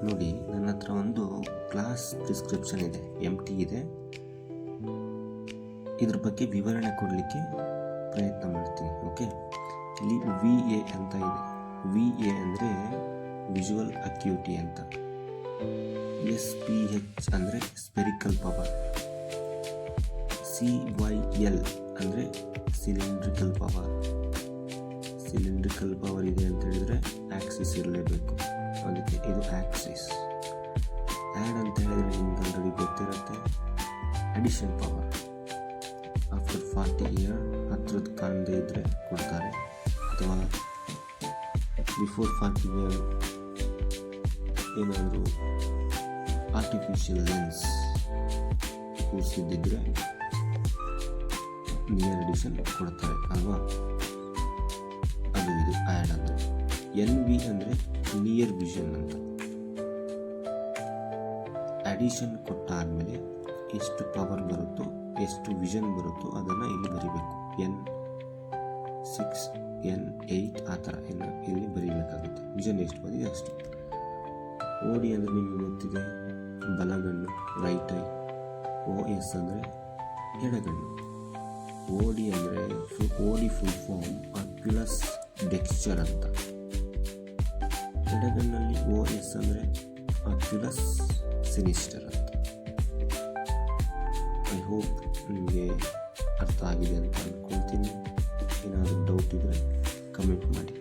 ನೋಡಿ, ನನ್ನ ಹತ್ರ ಒಂದು ಕ್ಲಾಸ್ ಪ್ರಿಸ್ಕ್ರಿಪ್ಷನ್ ಇದೆ, MT ಇದೆ. ಇದ್ರ ಬಗ್ಗೆ ವಿವರಣೆ ಕೊಡಲಿಕ್ಕೆ ಪ್ರಯತ್ನ ಮಾಡ್ತೀನಿ. ಓಕೆ, ಇಲ್ಲಿ VA ಅಂತ ಇದೆ. VA ಅಂದರೆ ವಿಜುವಲ್ ಅಕ್ಯೂಟಿ ಅಂತ. SPH ಅಂದರೆ ಸ್ಪೆರಿಕಲ್ ಪವರ್. CYL ಅಂದರೆ ಸಿಲಿಂಡ್ರಿಕಲ್ ಪವರ್. ಸಿಲಿಂಡ್ರಿಕಲ್ ಪವರ್ ಇದೆ ಅಂತ ಹೇಳಿದರೆ ಆಕ್ಸಿಸ್ ಇರಲೇಬೇಕು, ಅದಕ್ಕೆ ಇದು ಆಕ್ಸಿಸ್. ಆ್ಯಡ್ ಅಂತ ಹೇಳಿದರೆ ನಿಮ್ಗೆ ಆಲ್ರೆಡಿ ಗೊತ್ತಿರುತ್ತೆ, ಅಡಿಷನ್ ಪವರ್. ಆಫ್ಟರ್ 40 ಇಯರ್ ಹತ್ರದ್ದು ಕಾಣದೇ ಇದ್ದರೆ ಕೊಡ್ತಾರೆ, ಅಥವಾ ಬಿಫೋರ್ 40 ಇಯರ್ ಏನಾದರೂ ಆರ್ಟಿಫಿಷಿಯಲ್ ಲೆನ್ಸ್ ಕೂರಿಸಿದ್ದಿದ್ರೆ ನಿಯರ್ ಅಡಿಷನ್ ಕೊಡ್ತಾರೆ ಅಲ್ವಾ, ಅದು ಇದು ಆ್ಯಡ್ ಅಂದರೆ. NV ಅಂದರೆ ನಿಯರ್ ವಿಷನ್ ಅಂತ. ಅಡಿಷನ್ ಕೊಟ್ಟಾದಮೇಲೆ ಎಷ್ಟು ಪವರ್ ಬರುತ್ತೋ, ಎಷ್ಟು ವಿಷನ್ ಬರುತ್ತೋ ಅದನ್ನು ಇಲ್ಲಿ ಬರಿಬೇಕು. N6 N8 ಆ ಥರ ಇಲ್ಲಿ ಬರೀಬೇಕಾಗುತ್ತೆ. ವಿಷನ್ ಎಷ್ಟು ಬಂದಿದೆ ಅಷ್ಟು. OD ಅಂದರೆ ನಿಮಗೆ ಗೊತ್ತಿದೆ, ಬಲಗಣ್ಣು, ರೈಟ್ ಐ. OS ಅಂದರೆ ಎಡಗಣ್ಣು. OD ಅಂದರೆ OD ಫುಲ್ ಫಾರ್ಮ್ ಆಕ್ಯುಲಸ್ ಡೆಕ್ಸ್ಚರ್ ಅಂತ. ಎಡಗಣ್ಣಲ್ಲಿ OS ಅಂದರೆ ಆಕ್ಯುಲಸ್ ಸಿನಿಸ್ಟರ್ ಅಂತ. ಐ ಹೋಪ್ ನಿಮಗೆ ಅರ್ಥ ಆಗಿದೆ ಅಂತ ಅಂದ್ಕೊಳ್ತೀನಿ. ಏನಾದರೂ ಡೌಟ್ ಇದ್ದರೆ ಕಮೆಂಟ್ ಮಾಡಿ.